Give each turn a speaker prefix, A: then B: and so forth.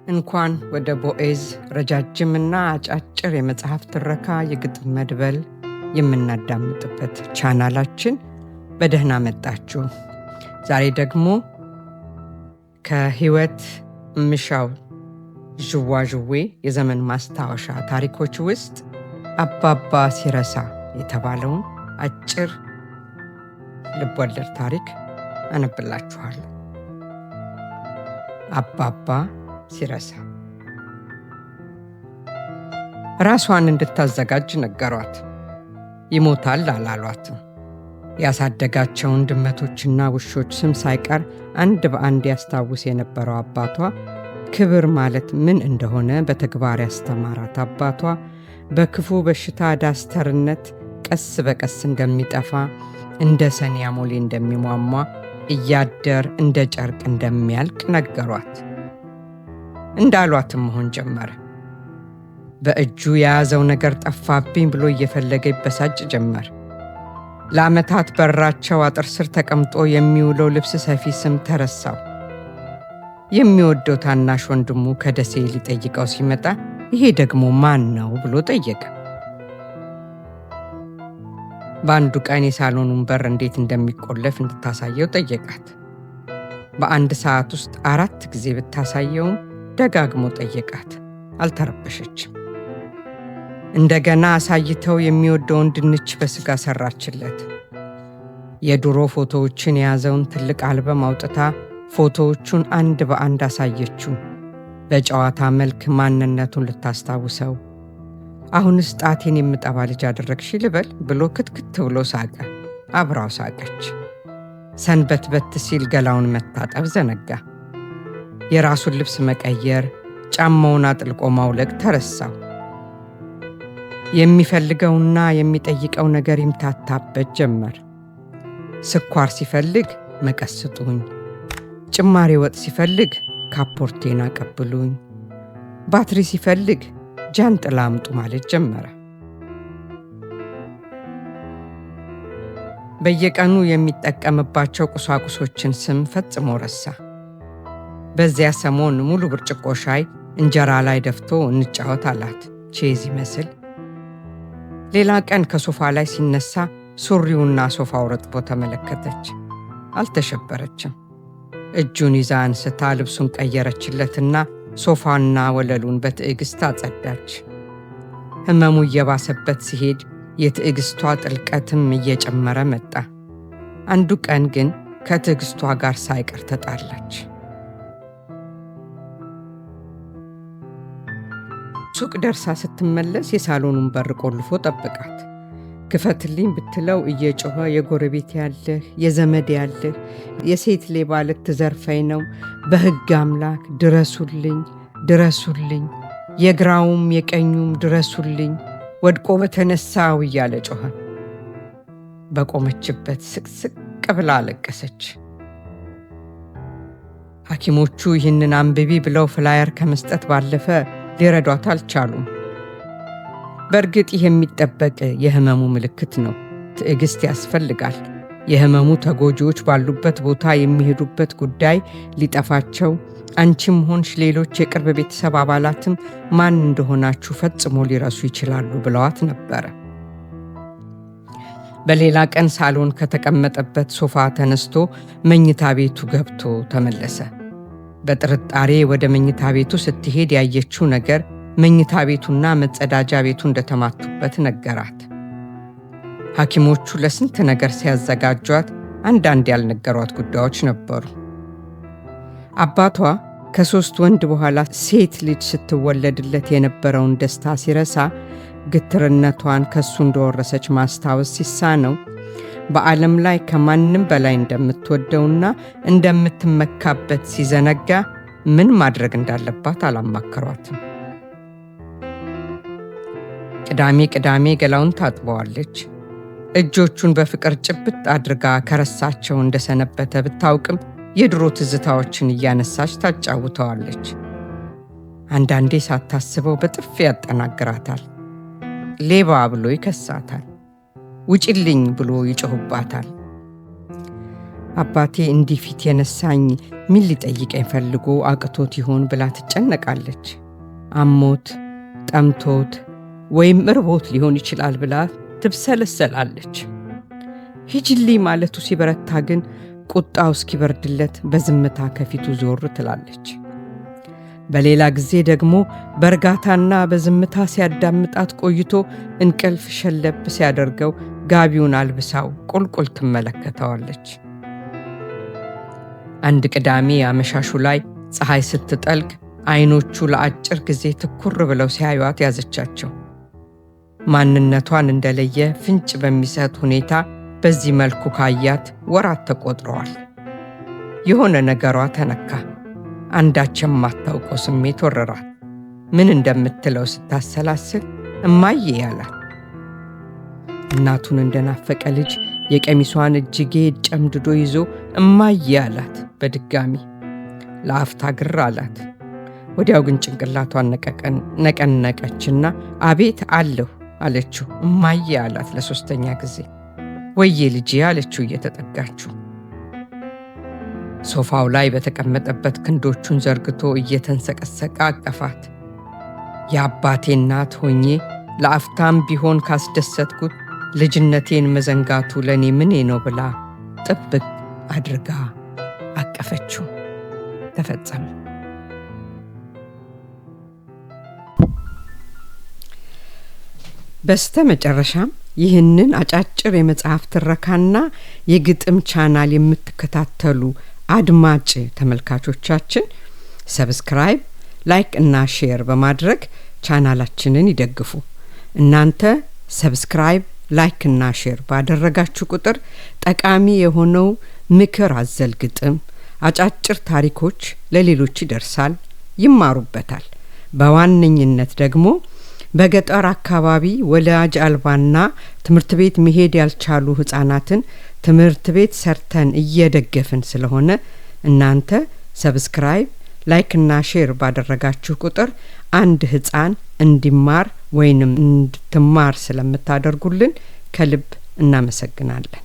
A: እንኳን ወደ ቦዔዝ ረጃጅምና አጫጭር የመጽሐፍ ትረካ የግጥም መድበል የምናዳምጥበት ቻናላችን በደህና መጣችሁ። ዛሬ ደግሞ ከሕይወት ምሻው ዥዋዥዌ የዘመን ማስታወሻ ታሪኮች ውስጥ አባባ ሲረሳ የተባለውን አጭር ልብወለድ ታሪክ አነብላችኋለሁ። አባባ ሲረሳ። ራሷን እንድታዘጋጅ ነገሯት። ይሞታል አላሏትም። ያሳደጋቸውን ድመቶችና ውሾች ስም ሳይቀር አንድ በአንድ ያስታውስ የነበረው አባቷ ክብር ማለት ምን እንደሆነ በተግባር ያስተማራት አባቷ በክፉ በሽታ ዳስተርነት ቀስ በቀስ እንደሚጠፋ፣ እንደ ሰኔ አሞሌ እንደሚሟሟ፣ እያደር እንደ ጨርቅ እንደሚያልቅ ነገሯት። እንዳሏትም መሆን ጀመረ። በእጁ የያዘው ነገር ጠፋብኝ ብሎ እየፈለገ ይበሳጭ ጀመር። ለዓመታት በራቸው አጥር ስር ተቀምጦ የሚውለው ልብስ ሰፊ ስም ተረሳው። የሚወደው ታናሽ ወንድሙ ከደሴ ሊጠይቀው ሲመጣ ይሄ ደግሞ ማን ነው ብሎ ጠየቀ። በአንዱ ቀን የሳሎኑን በር እንዴት እንደሚቆለፍ እንድታሳየው ጠየቃት። በአንድ ሰዓት ውስጥ 4 ጊዜ ብታሳየውም ደጋግሞ ጠየቃት። አልተረበሸችም። እንደገና አሳይተው የሚወደውን ድንች በስጋ ሰራችለት። የድሮ ፎቶዎችን የያዘውን ትልቅ አልበም አውጥታ ፎቶዎቹን አንድ በአንድ አሳየችው። በጨዋታ መልክ ማንነቱን ልታስታውሰው። አሁንስ ጣቴን የምጠባ ልጅ አደረግሽ ልበል ብሎ ክትክት ብሎ ሳቀ። አብራው ሳቀች። ሰንበትበት ሲል ገላውን መታጠብ ዘነጋ። የራሱን ልብስ መቀየር፣ ጫማውን አጥልቆ ማውለቅ ተረሳው። የሚፈልገውና የሚጠይቀው ነገር ይምታታበት ጀመር። ስኳር ሲፈልግ መቀስጡኝ፣ ጭማሪ ወጥ ሲፈልግ ካፖርቴን አቀብሉኝ፣ ባትሪ ሲፈልግ ጃንጥላ አምጡ ማለት ጀመረ። በየቀኑ የሚጠቀምባቸው ቁሳቁሶችን ስም ፈጽሞ ረሳ። በዚያ ሰሞን ሙሉ ብርጭቆ ሻይ እንጀራ ላይ ደፍቶ እንጫወት አላት፣ ቼዝ ይመስል። ሌላ ቀን ከሶፋ ላይ ሲነሳ ሱሪውና ሶፋው ረጥቦ ተመለከተች። አልተሸበረችም። እጁን ይዛ አንስታ ልብሱን ቀየረችለትና ሶፋና ወለሉን በትዕግስት አጸዳች። ሕመሙ እየባሰበት ሲሄድ የትዕግስቷ ጥልቀትም እየጨመረ መጣ። አንዱ ቀን ግን ከትዕግስቷ ጋር ሳይቀር ተጣላች። ሱቅ ደርሳ ስትመለስ የሳሎኑን በር ቆልፎ ጠበቃት። ክፈትልኝ ብትለው እየጮኸ የጎረቤት ያለህ፣ የዘመድ ያለህ፣ የሴት ሌባ ልትዘርፈኝ ነው፣ በሕግ አምላክ ድረሱልኝ፣ ድረሱልኝ፣ የግራውም የቀኙም ድረሱልኝ፣ ወድቆ በተነሳው እያለ ጮኸ። በቆመችበት ስቅስቅ ብላ አለቀሰች። ሐኪሞቹ ይህንን አንብቢ ብለው ፍላየር ከመስጠት ባለፈ ሊረዷት አልቻሉም። በእርግጥ ይህ የሚጠበቅ የሕመሙ ምልክት ነው። ትዕግስት ያስፈልጋል። የሕመሙ ተጎጂዎች ባሉበት ቦታ የሚሄዱበት ጉዳይ ሊጠፋቸው፣ አንቺም ሆንሽ ሌሎች የቅርብ ቤተሰብ አባላትም ማን እንደሆናችሁ ፈጽሞ ሊረሱ ይችላሉ ብለዋት ነበረ። በሌላ ቀን ሳሎን ከተቀመጠበት ሶፋ ተነስቶ መኝታ ቤቱ ገብቶ ተመለሰ። በጥርጣሬ ወደ መኝታ ቤቱ ስትሄድ ያየችው ነገር መኝታ ቤቱና መጸዳጃ ቤቱ እንደተማቱበት ነገራት። ሐኪሞቹ ለስንት ነገር ሲያዘጋጇት አንዳንድ ያልነገሯት ጉዳዮች ነበሩ። አባቷ ከ3 ወንድ በኋላ ሴት ልጅ ስትወለድለት የነበረውን ደስታ ሲረሳ፣ ግትርነቷን ከሱ እንደወረሰች ማስታወስ ሲሳነው፣ በዓለም ላይ ከማንም በላይ እንደምትወደውና እንደምትመካበት ሲዘነጋ ምን ማድረግ እንዳለባት አላማከሯትም። ቅዳሜ ቅዳሜ ገላውን ታጥበዋለች። እጆቹን በፍቅር ጭብጥ አድርጋ ከረሳቸው እንደሰነበተ ብታውቅም የድሮ ትዝታዎችን እያነሳች ታጫውተዋለች። አንዳንዴ ሳታስበው በጥፊ ያጠናግራታል። ሌባ ብሎ ይከሳታል። ውጭልኝ ብሎ ይጮህባታል። አባቴ እንዲህ ፊት የነሳኝ ምን ሊጠይቀኝ ፈልጎ አቅቶት ይሆን ብላ ትጨነቃለች። አሞት ጠምቶት ወይም እርቦት ሊሆን ይችላል ብላ ትብሰለሰላለች። ሂጂልኝ ማለቱ ሲበረታ ግን ቁጣው እስኪበርድለት በዝምታ ከፊቱ ዞር ትላለች። በሌላ ጊዜ ደግሞ በእርጋታና በዝምታ ሲያዳምጣት ቆይቶ እንቅልፍ ሸለብ ሲያደርገው ጋቢውን አልብሳው ቁልቁል ትመለከተዋለች። አንድ ቅዳሜ አመሻሹ ላይ ፀሐይ ስትጠልቅ አይኖቹ ለአጭር ጊዜ ትኩር ብለው ሲያዩት ያዘቻቸው። ማንነቷን እንደለየ ፍንጭ በሚሰጥ ሁኔታ በዚህ መልኩ ካያት ወራት ተቆጥረዋል። የሆነ ነገሯ ተነካ። አንዳች የማታውቀው ስሜት ወረራት። ምን እንደምትለው ስታሰላስል እማዬ ያላት። እናቱን እንደናፈቀ ልጅ የቀሚሷን እጅጌ ጨምድዶ ይዞ እማዬ አላት በድጋሚ። ለአፍታ ግር አላት። ወዲያው ግን ጭንቅላቷን ነቀነቀችና አቤት አለሁ አለችው። እማዬ አላት ለሶስተኛ ጊዜ። ወዬ ልጄ አለችው እየተጠጋችው። ሶፋው ላይ በተቀመጠበት ክንዶቹን ዘርግቶ እየተንሰቀሰቀ አቀፋት። የአባቴ እናት ሆኜ ለአፍታም ቢሆን ካስደሰትኩት ልጅነቴን መዘንጋቱ ለኔ ምኔ ነው ብላ ጥብቅ አድርጋ አቀፈችው። ተፈጸመ። በስተመጨረሻም ይህንን አጫጭር የመጽሐፍ ትረካና የግጥም ቻናል የምትከታተሉ አድማጭ ተመልካቾቻችን ሰብስክራይብ፣ ላይክ እና ሼር በማድረግ ቻናላችንን ይደግፉ። እናንተ ሰብስክራይብ፣ ላይክ እና ሼር ባደረጋችሁ ቁጥር ጠቃሚ የሆነው ምክር አዘል ግጥም፣ አጫጭር ታሪኮች ለሌሎች ይደርሳል፣ ይማሩበታል። በዋነኝነት ደግሞ በገጠር አካባቢ ወላጅ አልባና ትምህርት ቤት መሄድ ያልቻሉ ህፃናትን ትምህርት ቤት ሰርተን እየደገፍን ስለሆነ እናንተ ሰብስክራይብ፣ ላይክ እና ሼር ባደረጋችሁ ቁጥር አንድ ህፃን እንዲማር ወይንም እንድትማር ስለምታደርጉልን ከልብ እናመሰግናለን።